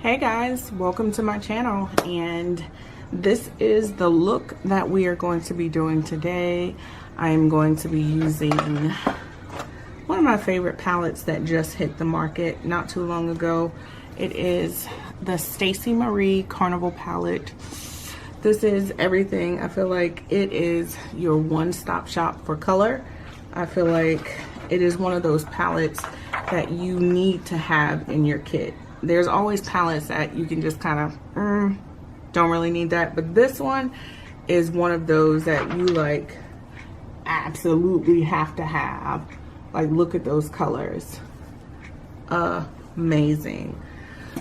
Hey guys, welcome to my channel, and this is the look that we are going to be doing today. I am going to be using one of my favorite palettes that just hit the market not too long ago. It is the Stacie Marie Carnival palette. This is everything. I feel like it is your one-stop shop for color. I feel like it is one of those palettes that you need to have in your kit. There's always palettes that you can just kind of don't really need that, but this one is one of those that you like absolutely have to have. Like, look at those colors, amazing.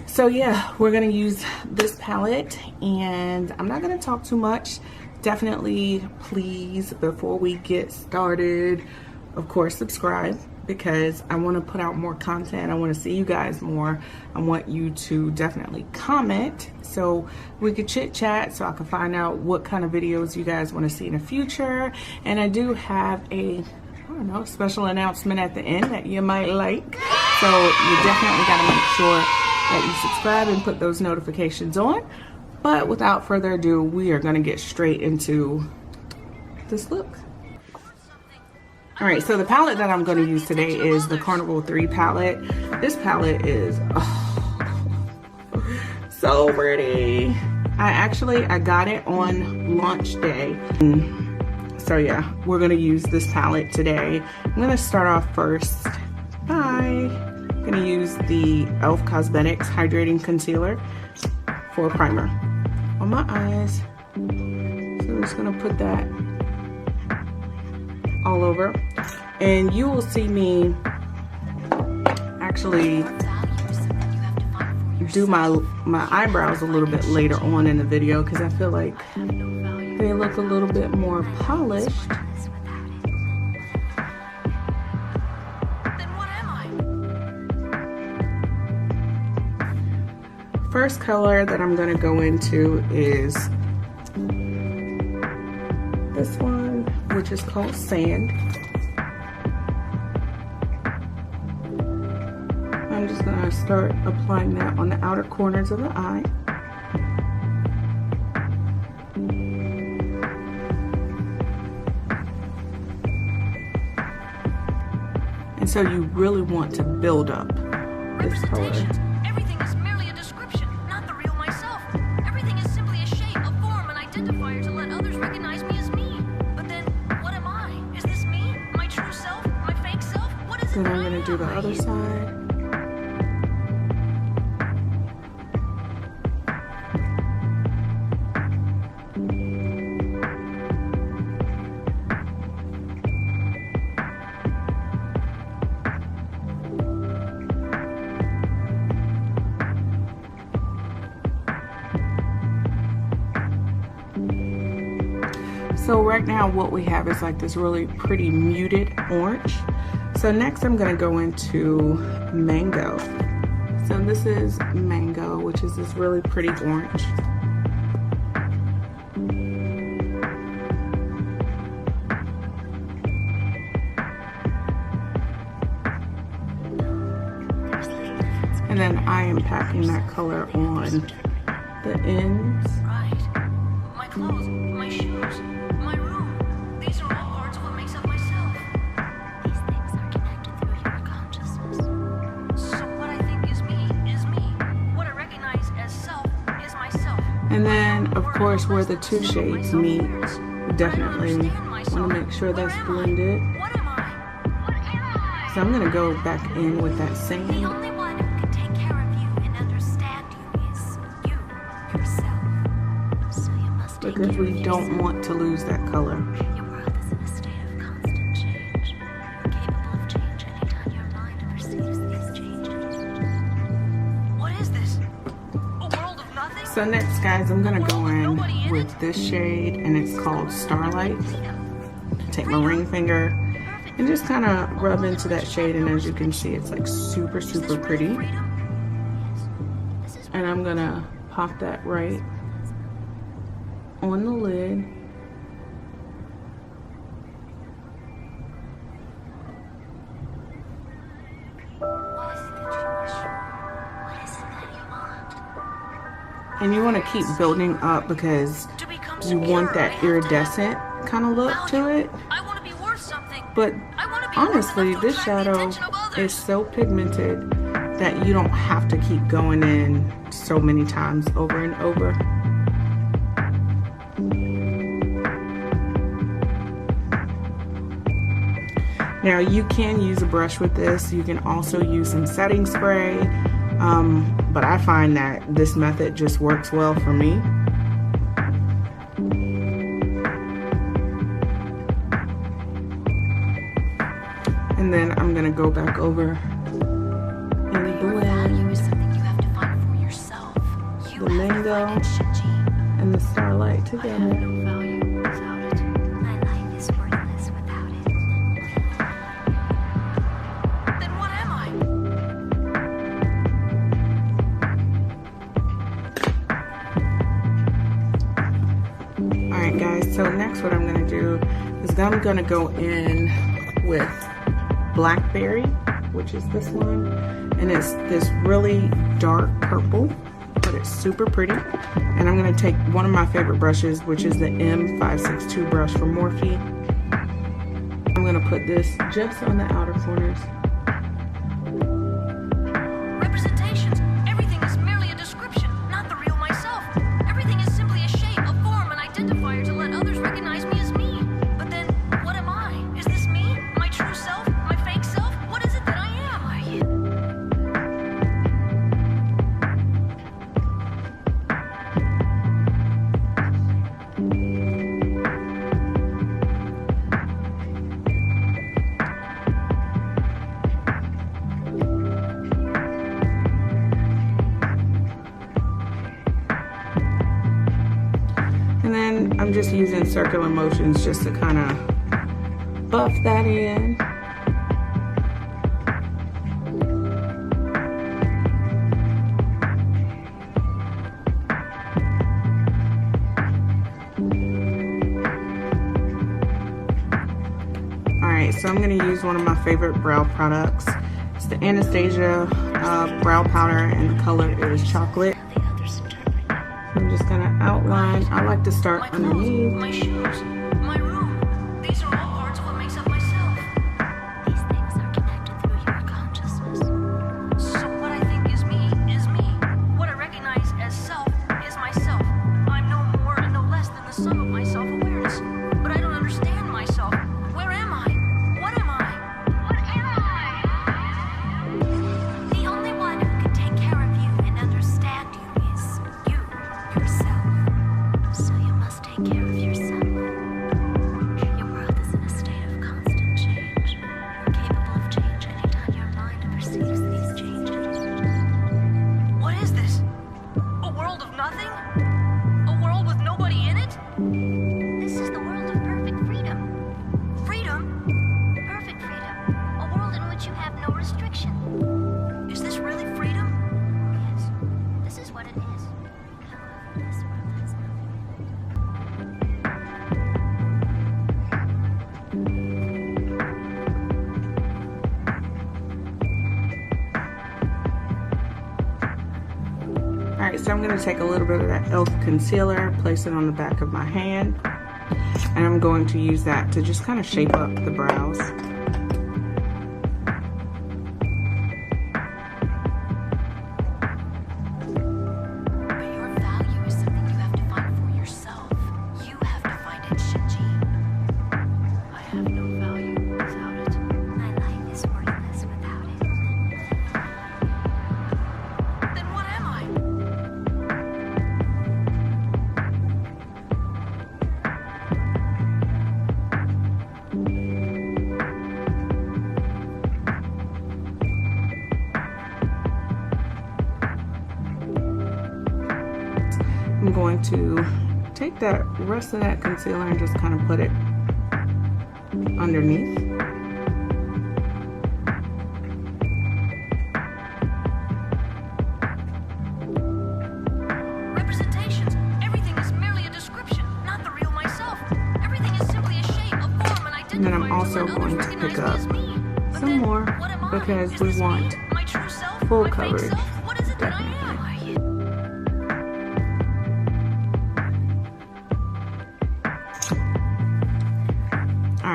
So yeah, we're gonna use this palette, and I'm not gonna talk too much. Definitely, please, before we get started, of course, subscribe, because I want to put out more content. I want to see you guys more. I want you to definitely comment so we could chit chat, so I can find out what kind of videos you guys want to see in the future. And I do have a, I don't know, special announcement at the end that you might like. So you definitely got to make sure that you subscribe and put those notifications on. But without further ado, we are going to get straight into this look. Alright, so the palette that I'm going to use today is the Carnival 3 palette. This palette is so pretty. I got it on launch day. So yeah, we're going to use this palette today. I'm going to start off first by I'm going to use the Elf Cosmetics Hydrating Concealer for a primer on my eyes. So I'm just going to put that all over, and you will see me actually do my eyebrows a little bit later on in the video, because I feel like they look a little bit more polished. First color that I'm going to go into is this one, which is called Sand. I'm just going to start applying that on the outer corners of the eye. And so you really want to build up this color. Everything is merely a description, not the real myself. Everything is simply a shape, a form, an identifier to let others recognize me as me. But then, what am I? Is this me? My true self? My fake self? What is it? Then I'm going to do the other side. So right now what we have is like this really pretty muted orange. So next I'm gonna go into Mango. So this is Mango, which is this really pretty orange. And then I am packing that color on the ends. Right. My clothes, my shoes, my room. These are all parts of what makes up myself. These things are connected through your consciousness. So what I think is me. What I recognize as self is myself. And then, of course, where the two shades meet, we definitely want to make sure that's blended. What am I? So I'm going to go back in with that The sand. only one who can take care of you and understand you is you, yourself. So you must take Because care we of don't yourself. want to lose that color. Your world is in a state of constant change. You're capable of change anytime your mind perceives these changes. What is this? A world of nothing? So next, guys, I'm going to go in with this shade, and it's called Starlight. Take my ring finger and just kind of rub into that shade, and as you can see, it's like super pretty. And I'm going to pop that right on the lid. What is it that you wish? What is it that you want? And you want to keep building up because To become you secure, want I that have to iridescent kind of look to value. it. I want to be worth something. But I want to be honestly, worth enough to this attract the shadow attention of others. is so pigmented that you don't have to keep going in so many times over and over. Now you can use a brush with this. You can also use some setting spray, but I find that this method just works well for me. And then I'm gonna go back over and Your value is something you have to find for yourself. You the mango have to find it, Shinji. and the starlight I have together. no value without it. My life is worthless without it. Then what am I? Alright guys, so next what I'm gonna do is I'm gonna go in with Blackberry, which is this one, and it's this really dark purple, but it's super pretty. And I'm gonna take one of my favorite brushes, which is the M562 brush from Morphe. I'm gonna put this just on the outer corners. Representations. Everything is merely a description, not the real myself. Everything is simply a shape, a form, an identifier to let others recognize me as me. But then, what am I? Is this me? My true self? My fake self? What is it that I am? Are you? And then I'm just using circular motions just to kind of buff that in. Alright, so I'm going to use one of my favorite brow products. It's the Anastasia brow powder, and the color is chocolate. I'm just gonna outline. I like to My start clothes, underneath. my shoes, my room. These are all parts of what makes up myself. These things are connected through your consciousness. So what I think is me is me. What I recognize as self is myself. I'm no more and no less than the sum of my self-awareness. But I don't understand myself. Where am I? What am I? What am I? The only one who can take care of you and understand you is you, yourself. So you must take care of yourself. Your world is in a state of constant change. You're capable of change anytime your mind perceives these changes. What is this? A world of nothing? A world with nobody in it? This is the world of perfect freedom. Freedom? Perfect freedom. A world in which you have no restriction. Is this really freedom? Yes. This is what it is. However, this world has nothing. Alright, so I'm going to take a little bit of that Elf concealer, place it on the back of my hand, and I'm going to use that to just kind of shape up the brows. But your value is something you have to find for yourself. You have to find it, Shinji. I have no value without it. My life is worthless without it. Then what am I? I'm going to take that rest of that concealer and just kind of put it underneath. Representations. Everything is merely a description, not the real myself. Everything is simply a shape, a form, an identifier. And then I'm to also let going others to recognize pick me up as me. But some then, more what am I? because Is we this me? want My true self? full My fake coverage. self? What is it that I am? Are you?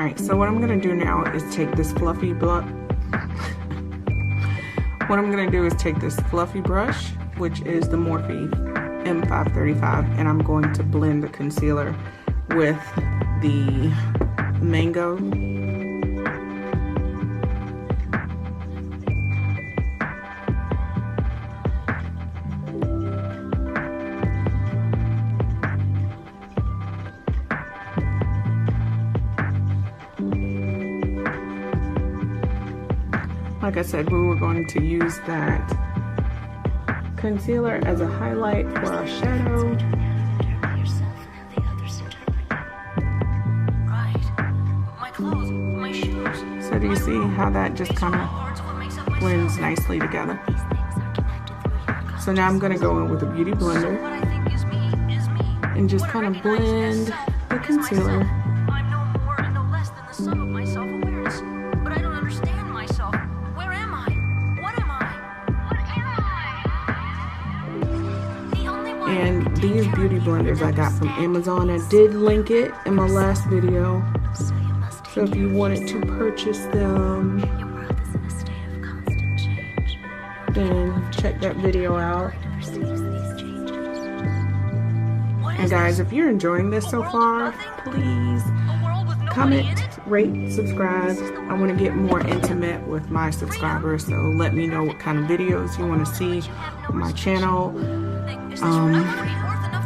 Alright, so what I'm going to do now is take this fluffy brush, which is the Morphe M535, and I'm going to blend the concealer with the mango. Like I said, we were going to use that concealer as a highlight for our shadow. So do you see how that just kind of blends nicely together? So now I'm going to go in with a beauty blender and just kind of blend the concealer. And these beauty blenders I got from Amazon. I did link it in my last video. So if you wanted to purchase them, then check that video out. And guys, if you're enjoying this so far, please comment, rate, subscribe. I want to get more intimate with my subscribers, so let me know what kind of videos you want to see on my channel.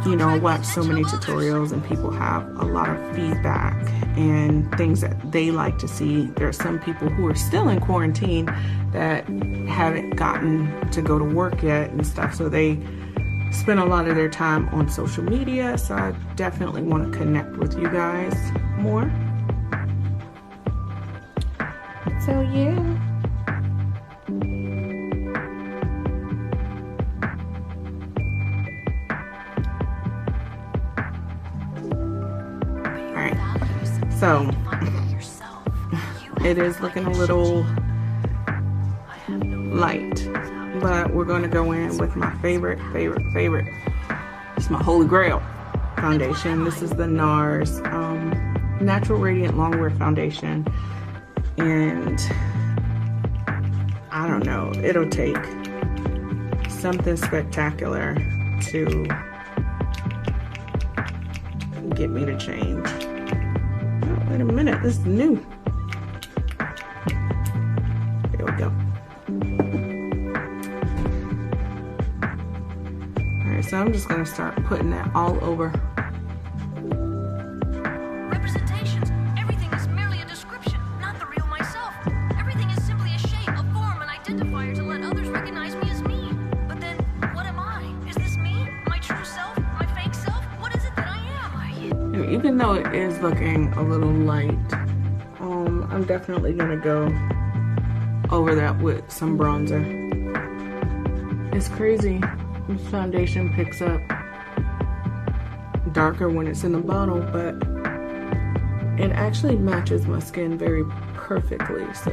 You know, I watch so many tutorials and people have a lot of feedback and things that they like to see. There are some people who are still in quarantine that haven't gotten to go to work yet and stuff, so they spend a lot of their time on social media. So I definitely want to connect with you guys more. So yeah. So it is looking a little light, but we're going to go in with my favorite. It's my holy grail foundation. This is the Nars Natural Radiant Longwear Foundation, and I don't know, it'll take something spectacular to get me to change. Wait a minute, this is new. There we go. Alright, so I'm just going to start putting that all over. Representations. Everything is merely a description, not the real myself. Everything is simply a shape, a form, an identifier to let others recognize me as me. But then, what am I? Is this me? My true self? My fake self? What is it that I am? And even though it is looking a little light, I'm definitely gonna go over that with some bronzer. It's crazy. This foundation picks up darker when it's in the bottle, but it actually matches my skin very perfectly. So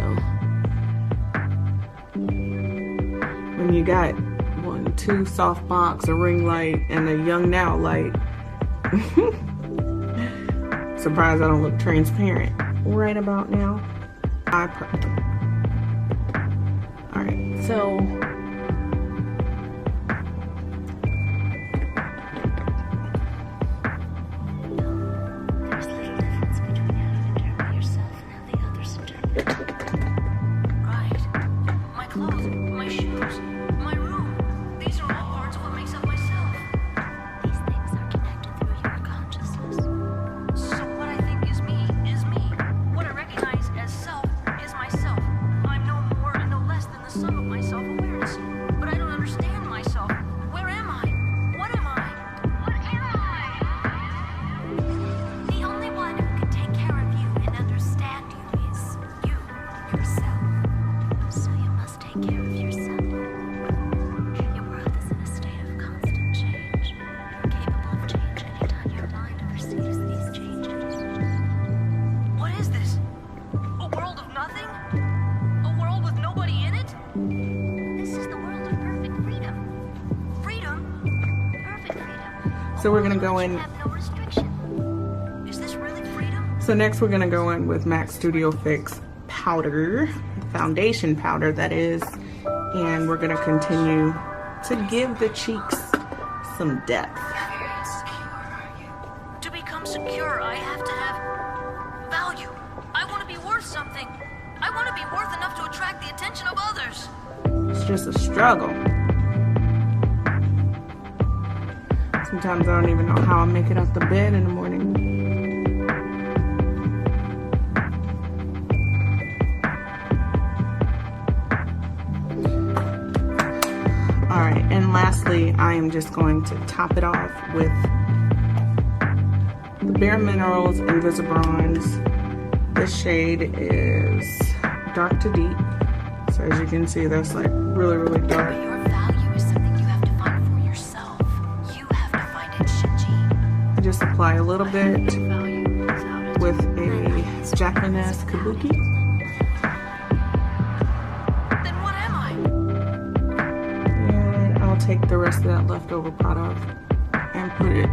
when you got 1, 2 soft box, a ring light, and a young now light, surprised I don't look transparent right about now. Alright, so There's little difference between how you interpret yourself and how the others interpret you. Right. My clothes, my shoes, my room. These are all parts of what makes up myself. These things are connected through your consciousness. So what I think is me is me. What I recognize as self is myself. I'm no more and no less than the sum of my self-awareness. But I don't understand myself. Where am I? What am I? What am I? The only one who can take care of you and understand you is you, yourself. So you must take care of yourself. Your world is in a state of constant change. You're capable of change anytime your mind perceives these changes. What is this? A world of nothing? A world with nobody in it? This is the world of perfect freedom. Freedom? Perfect freedom. So we're gonna go in. Have no restriction. Is this really freedom? So So next we're gonna go in with MAC Studio Fix powder, foundation powder that is, and we're gonna continue to give the cheeks some depth. To become secure, I have to have value. I want to be worth something. I want to be worth enough to attract the attention of others. It's just a struggle. Sometimes I don't even know how I make it out the bed in the morning. Alright, and lastly, I am just going to top it off with the Bare Minerals Invisibronze. This shade is dark to deep. So as you can see, that's like really, really dark. But your value is something you have to find for yourself. You have to find it, Shinji. I just apply a little bit Value without it. with a Japanese kabuki. Then what am I? And I'll take the rest of that leftover product and put it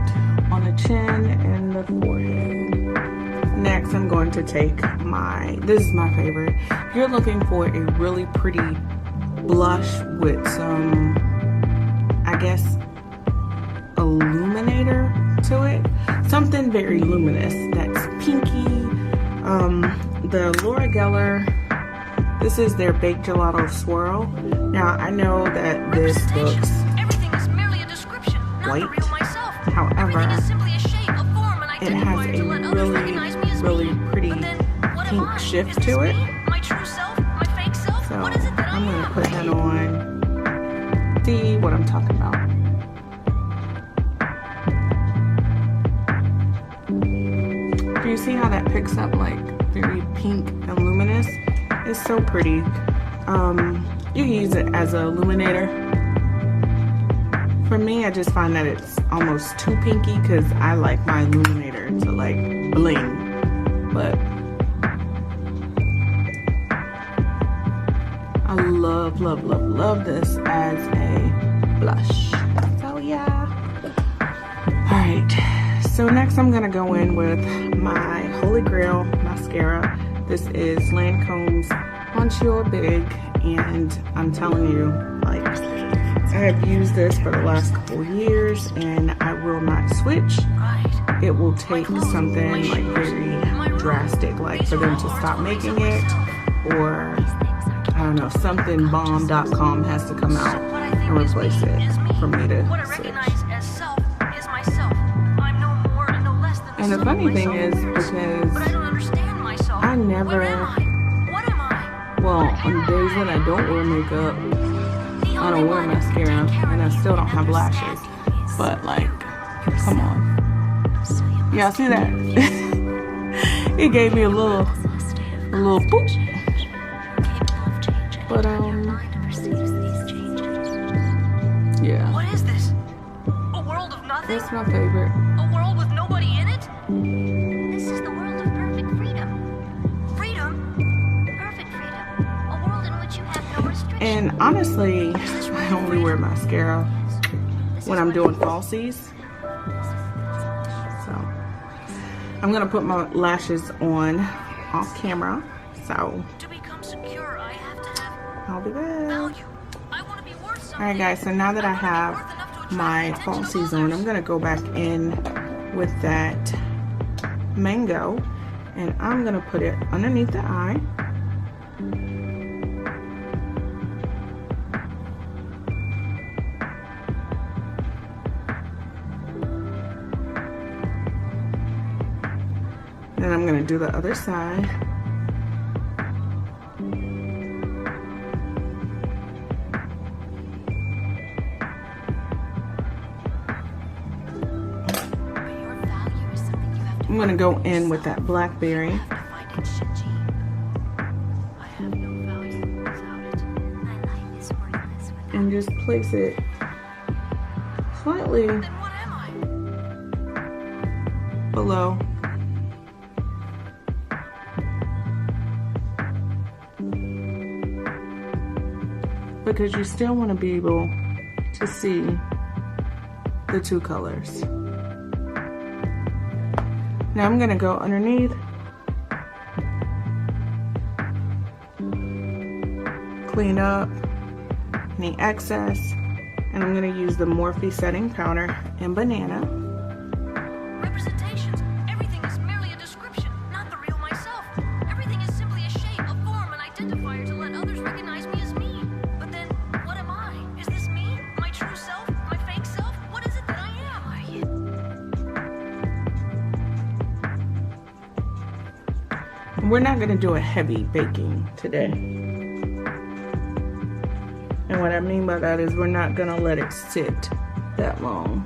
on the chin and the forehead. Next, I'm going to take this is my favorite. If you're looking for a really pretty blush with some, I guess, illuminator to it, something very luminous that's pinky, the Laura Geller, this is their Baked Gelato Swirl. Now, I know that this looks Everything is merely a description, not white. the real myself. However, Everything is simply a shape, a form, and it has identifier to let a others recognize me as really me. pretty But then, what am pink I? shift Is this to it. me? My true self? My fake self? So What is it that I'm I gonna am? put that on. See what I'm talking about. Do you see how that picks up like very pink and luminous? It's so pretty. You can use it as an illuminator. For me, I just find that it's almost too pinky because I like my illuminator to like bling. But I love, love, love, love this as a blush. So yeah. Alright, so next I'm gonna go in with my Holy Grail mascara. This is Lancome's Monsieur Big, and I'm telling you, like, I have used this for the last couple years and I will not switch. Right. It will take something like very drastic, like for them to stop making it, or I don't know, something bomb.com has to come out and replace it for me to What I switch. recognize as self is myself. I'm no more and no less than And the sum of funny my thing is, self-awareness. But I because don't understand myself. I never, Where am I? What am I? well, on days when I don't wear makeup, I don't wear mascara, and I still don't have lashes. But like, come on. Yeah, see that? It gave me a little boop. But yeah, What is this? A world of nothing? that's my favorite. A world with nobody in it? This is the world of perfect freedom. Freedom? Perfect freedom. A world in which you have no restrictions. And honestly, I only wear mascara when I'm doing falsies. So I'm gonna put my lashes on off camera. So To become secure, I have to have I'll do that. value. I want to be worth something. Alright guys, so now that I have my falsies on, I'm gonna go back in with that mango and I'm gonna put it underneath the eye. Then I'm gonna do the other side. I'm gonna go in with that blackberry. And just place it slightly below. Because you still want to be able to see the two colors. Now I'm gonna go underneath clean up any excess. And I'm going to use the Morphe setting powder in Banana. Representations. Everything is merely a description, not the real myself. Everything is simply a shape, a form, an identifier to let others recognize me as me. But then, what am I? Is this me? My true self? My fake self? What is it that I am? We're not going to do a heavy baking today. And what I mean by that is we're not going to let it sit that long.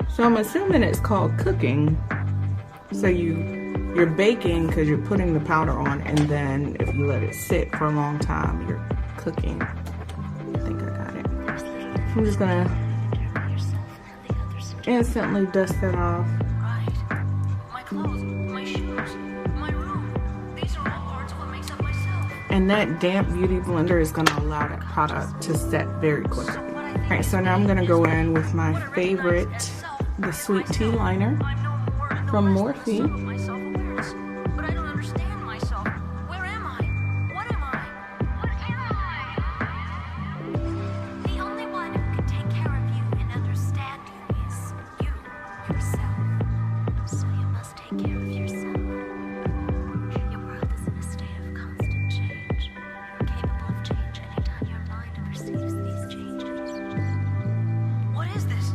So I'm assuming it's called cooking. So you're baking because you're putting the powder on, and then if you let it sit for a long time, you're cooking. I think I got it. I'm just gonna instantly dust that off. Right. My clothes, my shoes, my room. These are all parts of what makes up myself. And that damp beauty blender is gonna allow that product to set very quickly. Alright, so now I'm gonna go in with my favorite, the Sweet Tea Liner from Morphe. But I don't understand myself. Where am I? What am I? What am I? The only one who can take care of you and understand you is you, yourself. So you must take care of yourself. Your world is in a state of constant change. You're capable of change anytime your mind perceives these changes. What is this?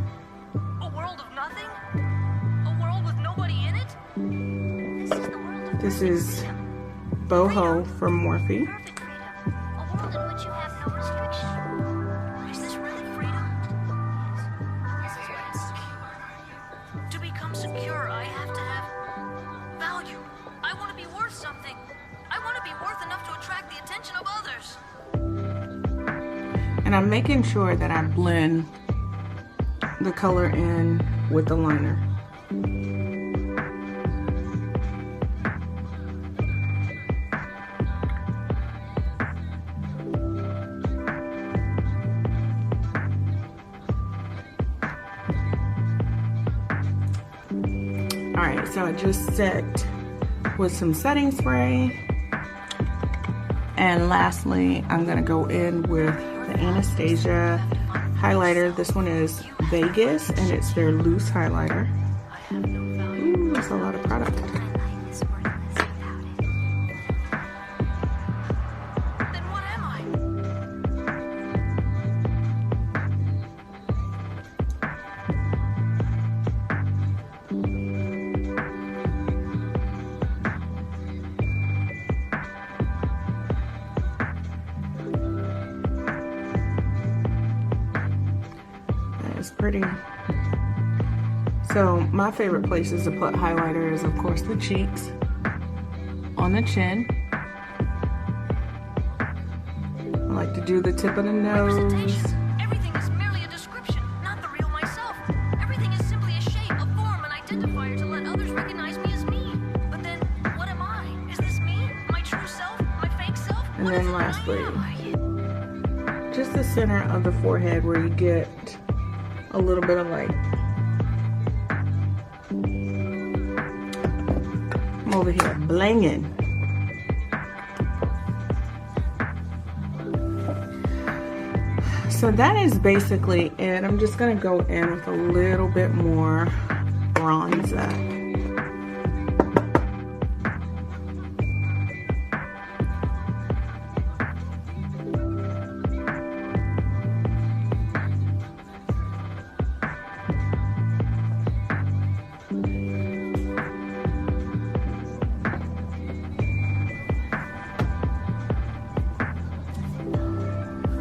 A world of nothing? A world with nobody in it? This is the world of This is Boho from Morphe. perfect freedom. A world in which you have no restriction. Is this really freedom? This is what is secure. To become secure, I have to have value. I want to be worth something. I want to be worth enough to attract the attention of others. And I'm making sure that I blend the color in with the liner. Alright, so I just set with some setting spray. And lastly, I'm going to go in with the Anastasia highlighter. This one is Vegas, and it's their loose highlighter. Ooh, that's a lot of product. My life is worthless without it. Then what am I? That is pretty. So my favorite places to put highlighter is, of course, the cheeks, on the chin. I like to do the tip of the nose. Representations. Everything is merely a description, not the real myself. Everything is simply a shape, a form, an identifier to let others recognize me as me. But then, what am I? Is this me? My true self? My fake self? And What is then it that I lastly, am? just the center of the forehead where you get a little bit of like, I'm over here blinging. So that is basically it. I'm just gonna go in with a little bit more bronzer.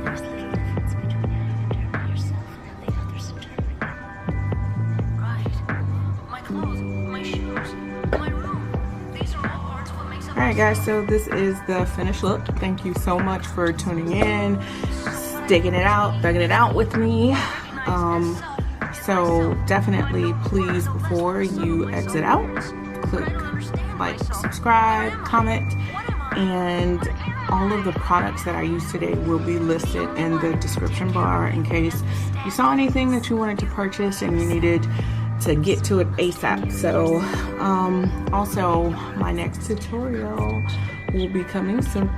There's little difference between how you interpret yourself and how the others interpret you. Right. My clothes, my shoes, my room. These are all parts of what makes up Alright guys, so this is the finished look. Thank you so much for tuning in, sticking it out, thugging it out with me. So definitely please, before you exit out, click like, subscribe, comment, and all of the products that I used today will be listed in the description bar in case you saw anything that you wanted to purchase and you needed to get to it ASAP. So also my next tutorial will be coming soon,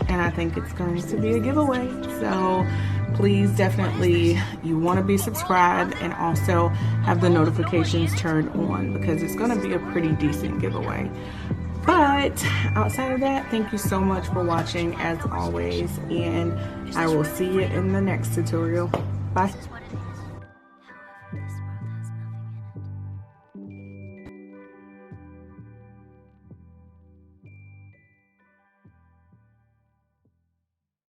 and I think it's going to be a giveaway. So please, definitely, you want to be subscribed and also have the notifications turned on, because it's going to be a pretty decent giveaway. But outside of that, thank you so much for watching as always, and I will see you in the next tutorial. Bye.